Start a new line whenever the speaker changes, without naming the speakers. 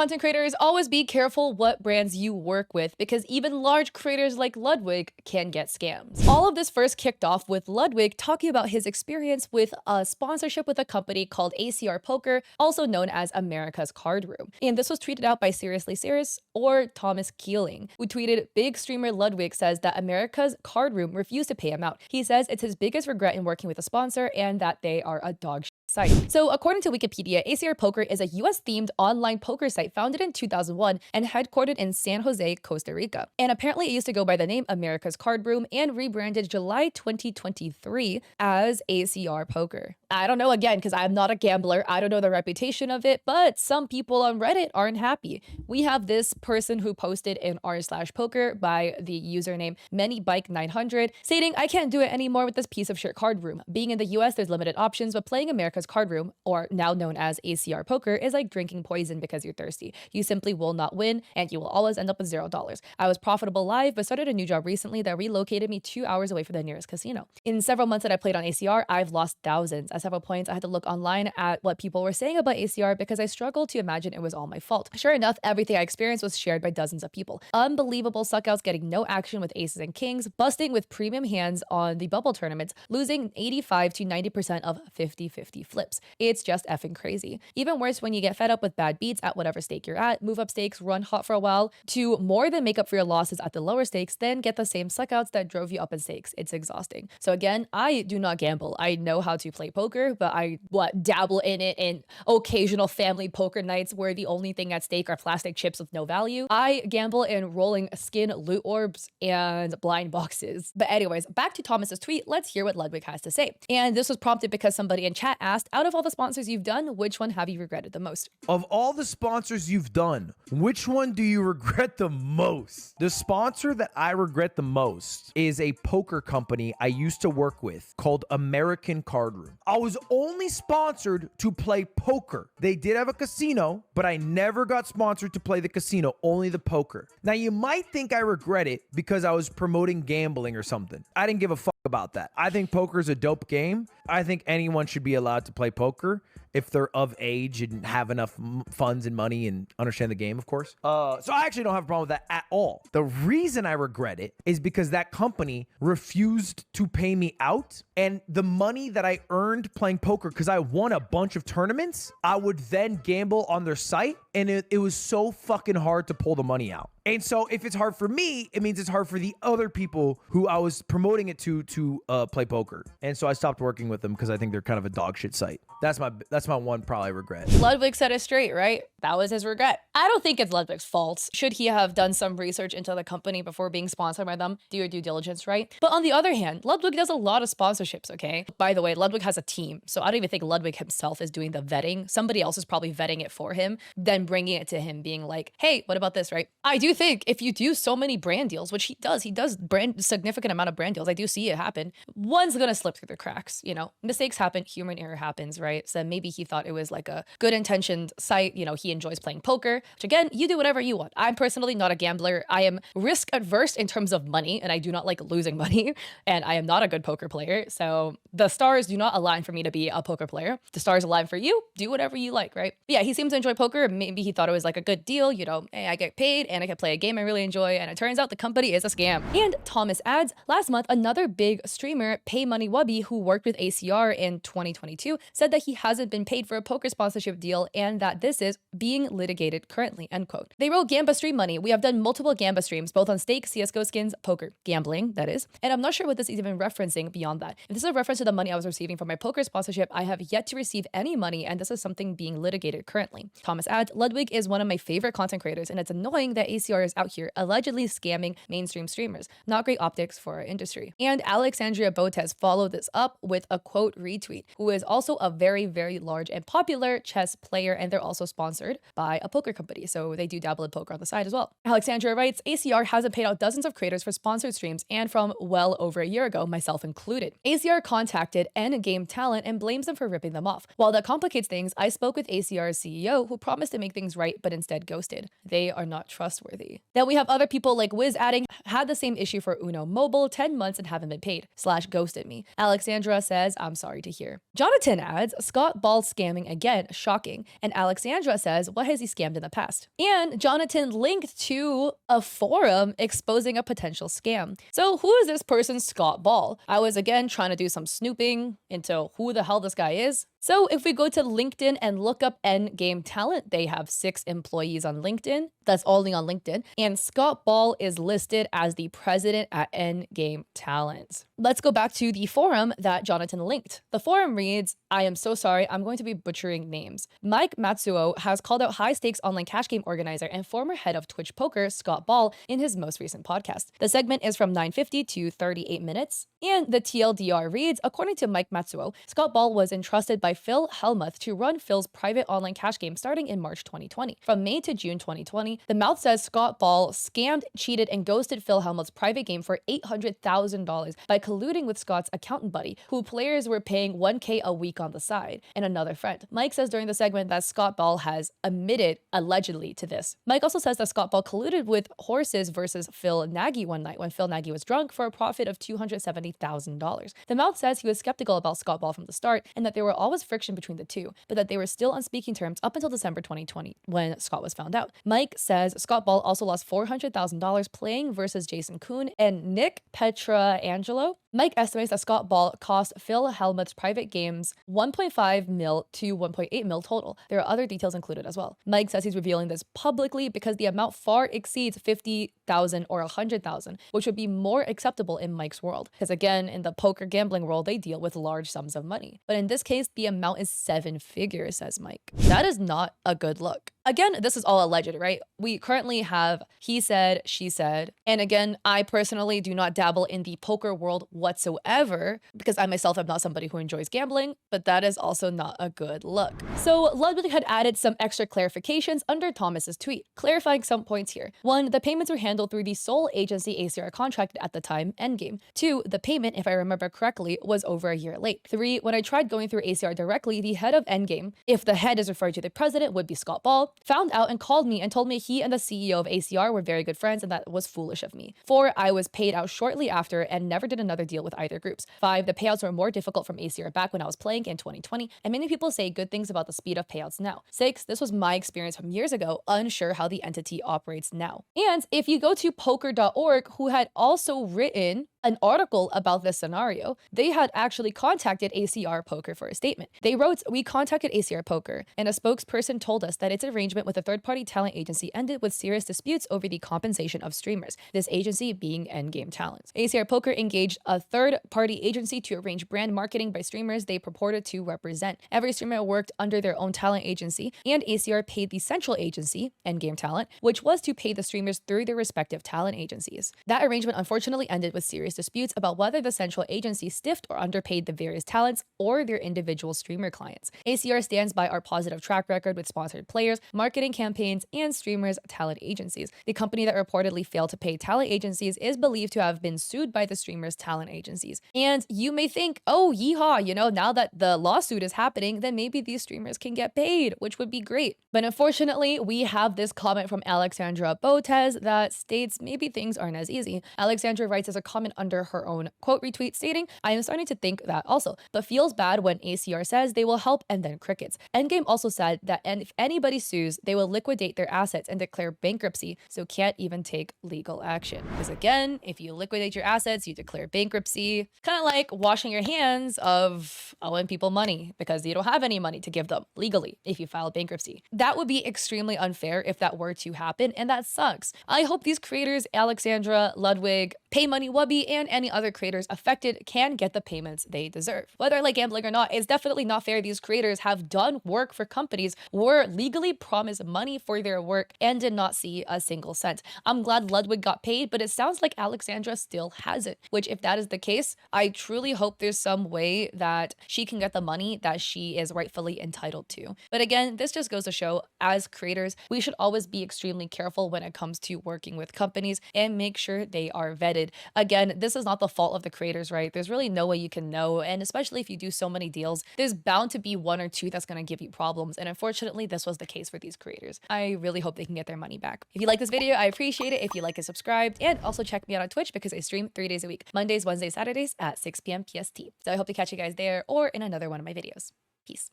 Content creators, always be careful what brands you work with because even large creators like Ludwig can get scams. All of this first kicked off with Ludwig talking about his experience with a sponsorship with a company called ACR Poker, also known as America's Card Room. And this was tweeted out by Seriously Serious or Thomas Keeling, who tweeted, "Big streamer Ludwig says that America's Card Room refused to pay him out. He says it's his biggest regret in working with a sponsor and that they are a dog site." So according to Wikipedia, ACR Poker is a US-themed online poker site founded in 2001 and headquartered in San Jose, Costa Rica. And apparently it used to go by the name America's Card Room and rebranded July 2023 as ACR Poker. I don't know, again, because I'm not a gambler. I don't know the reputation of it, but some people on Reddit aren't happy. We have this person who posted in r/poker by the username ManyBike900 stating, "I can't do it anymore with this piece of shit card room. Being in the US, there's limited options, but playing America's Card Room, or now known as ACR Poker, is like drinking poison because you're thirsty. You simply will not win, and you will always end up with $0. I was profitable live, but started a new job recently that relocated me 2 hours away from the nearest casino. In several months that I played on ACR, I've lost thousands. At several points, I had to look online at what people were saying about ACR because I struggled to imagine it was all my fault. Sure enough, everything I experienced was shared by dozens of people. Unbelievable suckouts getting no action with aces and kings, busting with premium hands on the bubble tournaments, losing 85 to 90% of 50-50 flips. It's just effing crazy. Even worse when you get fed up with bad beats at whatever stake you're at, move up stakes, run hot for a while, to more than make up for your losses at the lower stakes, then get the same suckouts that drove you up in stakes. It's exhausting." So again, I do not gamble. I know how to play poker, but I dabble in it in occasional family poker nights where the only thing at stake are plastic chips with no value. I gamble in rolling skin loot orbs and blind boxes. But anyways, back to Thomas's tweet. Let's hear what Ludwig has to say. And this was prompted because somebody in chat asked, "Out of all the sponsors you've done, which one have you regretted the most?"
Of all the sponsors you've done, which one do you regret the most? The sponsor that I regret the most is a poker company I used to work with called American Card Room. I was only sponsored to play poker. They did have a casino, but I never got sponsored to play the casino, only the poker. Now, you might think I regret it because I was promoting gambling or something. I didn't give a fuck about that. I think poker is a dope game. I think anyone should be allowed to play poker if they're of age and have enough funds and money and understand the game, of course. So I actually don't have a problem with that at all. The reason I regret it is because that company refused to pay me out, and the money that I earned playing poker, because I won a bunch of tournaments, I would then gamble on their site, and it was so fucking hard to pull the money out. And so if it's hard for me, it means it's hard for the other people who I was promoting it to play poker. And so I stopped working with them because I think they're kind of a dog shit site. That's my one probably regret.
Ludwig said it straight, right? That was his regret. I don't think it's Ludwig's fault. Should he have done some research into the company before being sponsored by them? Do your due diligence, right? But on the other hand, Ludwig does a lot of sponsorships, okay? By the way, Ludwig has a team, so I don't even think Ludwig himself is doing the vetting. Somebody else is probably vetting it for him, then bringing it to him being like, "Hey, what about this," right? I do think if you do so many brand deals, which he does significant amount of brand deals. I do see it happen. One's gonna slip through the cracks, you know, mistakes happen, human error happens, right? So maybe he thought it was like a good intentioned site. You know, he enjoys playing poker, which again, you do whatever you want. I'm personally not a gambler. I am risk adverse in terms of money, and I do not like losing money, and I am not a good poker player. So the stars do not align for me to be a poker player. The stars align for you. Do whatever you like, right? But yeah, he seems to enjoy poker. Maybe he thought it was like a good deal, you know, hey, I get paid and I can play a game I really enjoy, and it turns out the company is a scam. And Thomas adds, last month, another big streamer, Pay Money Wubby, who worked with ACR in 2022, said that he hasn't been paid for a poker sponsorship deal and that this is being litigated currently, end quote. They wrote Gamba stream money. We have done multiple Gamba streams, both on stake, CSGO skins, poker, gambling, that is. And I'm not sure what this is even referencing beyond that. If this is a reference to the money I was receiving from my poker sponsorship, I have yet to receive any money, and this is something being litigated currently. Thomas adds, Ludwig is one of my favorite content creators, and it's annoying that ACR is out here allegedly scamming mainstream streamers. Not great optics for our industry. And Alexandria Botes followed this up with a quote retweet, who is also a very, very large and popular chess player, and they're also sponsored by a poker company, so they do dabble in poker on the side as well. Alexandria writes, ACR hasn't paid out dozens of creators for sponsored streams, and from well over a year ago, myself included. ACR contacted Endgame Talent and blames them for ripping them off. While that complicates things, I spoke with ACR's CEO, who promised to make things right, but instead ghosted. They are not trustworthy. Then we have other people like Wiz adding, had the same issue for Uno Mobile, 10 months and haven't been paid, / ghosted me. Alexandra says, I'm sorry to hear. Jonathan adds, Scott Ball scamming again, shocking. And Alexandra says, says, what has he scammed in the past? And Jonathan linked to a forum exposing a potential scam. So who is this person, Scott Ball? I was again trying to do some snooping into who the hell this guy is. So if we go to LinkedIn and look up Endgame Talent, they have 6 employees on LinkedIn. That's only on LinkedIn. And Scott Ball is listed as the president at Endgame Talent. Let's go back to the forum that Jonathan linked. The forum reads, I am so sorry, I'm going to be butchering names. Mike Matsuo has called out high-stakes online cash game organizer and former head of Twitch Poker, Scott Ball, in his most recent podcast. The segment is from 9:50 to 38 minutes. And the TLDR reads, according to Mike Matsuo, Scott Ball was entrusted by Phil Hellmuth to run Phil's private online cash game starting in March 2020. From May to June 2020, the mouth says Scott Ball scammed, cheated, and ghosted Phil Hellmuth's private game for $800,000 by colluding with Scott's accountant buddy, who players were paying $1K a week on the side, and another friend. Mike says during the segment that Scott Ball has admitted allegedly to this. Mike also says that Scott Ball colluded with Horses versus Phil Nagy one night when Phil Nagy was drunk for a profit of $270,000. The mouth says he was skeptical about Scott Ball from the start and that there were always friction between the two, but that they were still on speaking terms up until December 2020 when Scott was found out. Mike says Scott Ball also lost $400,000 playing versus Jason Kuhn and Nick Petrangelo. Mike estimates that Scott Ball cost Phil Hellmuth's private games $1.5 mil to $1.8 mil total. There are other details included as well. Mike says he's revealing this publicly because the amount far exceeds $50,000 or $100,000, which would be more acceptable in Mike's world. Because again, in the poker gambling world, they deal with large sums of money. But in this case, the amount is 7 figures, says Mike. That is not a good look. Again, this is all alleged, right? We currently have he said, she said. And again, I personally do not dabble in the poker world whatsoever because I myself am not somebody who enjoys gambling, but that is also not a good look. So Ludwig had added some extra clarifications under Thomas's tweet, clarifying some points here. 1, the payments were handled through the sole agency ACR contracted at the time, Endgame. 2, the payment, if I remember correctly, was over a year late. 3, when I tried going through ACR directly, the head of Endgame, if the head is referred to the president, would be Scott Ball, found out and called me and told me he and the CEO of ACR were very good friends and that was foolish of me. 4, I was paid out shortly after and never did another deal with either groups. 5, the payouts were more difficult from ACR back when I was playing in 2020, and many people say good things about the speed of payouts now. 6, this was my experience from years ago, unsure how the entity operates now. And if you go to poker.org, who had also written an article about this scenario, they had actually contacted ACR Poker for a statement. They wrote, we contacted ACR Poker, and a spokesperson told us that its arrangement with a third-party talent agency ended with serious disputes over the compensation of streamers, this agency being Endgame Talent. ACR Poker engaged a third-party agency to arrange brand marketing by streamers they purported to represent. Every streamer worked under their own talent agency, and ACR paid the central agency, Endgame Talent, which was to pay the streamers through their respective talent agencies. That arrangement unfortunately ended with serious disputes about whether the central agency stiffed or underpaid the various talents or their individual streamer clients. ACR stands by our positive track record with sponsored players, marketing campaigns, and streamers' talent agencies. The company that reportedly failed to pay talent agencies is believed to have been sued by the streamers' talent agencies. And you may think, oh, yeehaw, now that the lawsuit is happening, then maybe these streamers can get paid, which would be great. But unfortunately, we have this comment from Alexandra Botes that states maybe things aren't as easy. Alexandra writes as a comment under her own quote retweet stating, I am starting to think that also, but feels bad when ACR says they will help and then crickets. Endgame also said that if anybody sues, they will liquidate their assets and declare bankruptcy, so can't even take legal action. Because again, if you liquidate your assets, you declare bankruptcy, kind of like washing your hands of owing people money because you don't have any money to give them legally if you file bankruptcy. That would be extremely unfair if that were to happen, and that sucks. I hope these creators, Alexandra, Ludwig, Pay Money Wubby, and any other creators affected can get the payments they deserve. Whether I like gambling or not, it's definitely not fair. These creators have done work for companies, were legally promised money for their work, and did not see a single cent. I'm glad Ludwig got paid, but it sounds like Alexandra still hasn't, which if that is the case, I truly hope there's some way that she can get the money that she is rightfully entitled to. But again, this just goes to show, as creators, we should always be extremely careful when it comes to working with companies and make sure they are vetted. Again, this is not the fault of the creators, right? There's really no way you can know. And especially if you do so many deals, there's bound to be 1 or 2 that's going to give you problems. And unfortunately, this was the case for these creators. I really hope they can get their money back. If you like this video, I appreciate it. If you like it, subscribe, and also check me out on Twitch because I stream 3 days a week, Mondays, Wednesdays, Saturdays at 6 p.m. PST. So I hope to catch you guys there or in another one of my videos. Peace.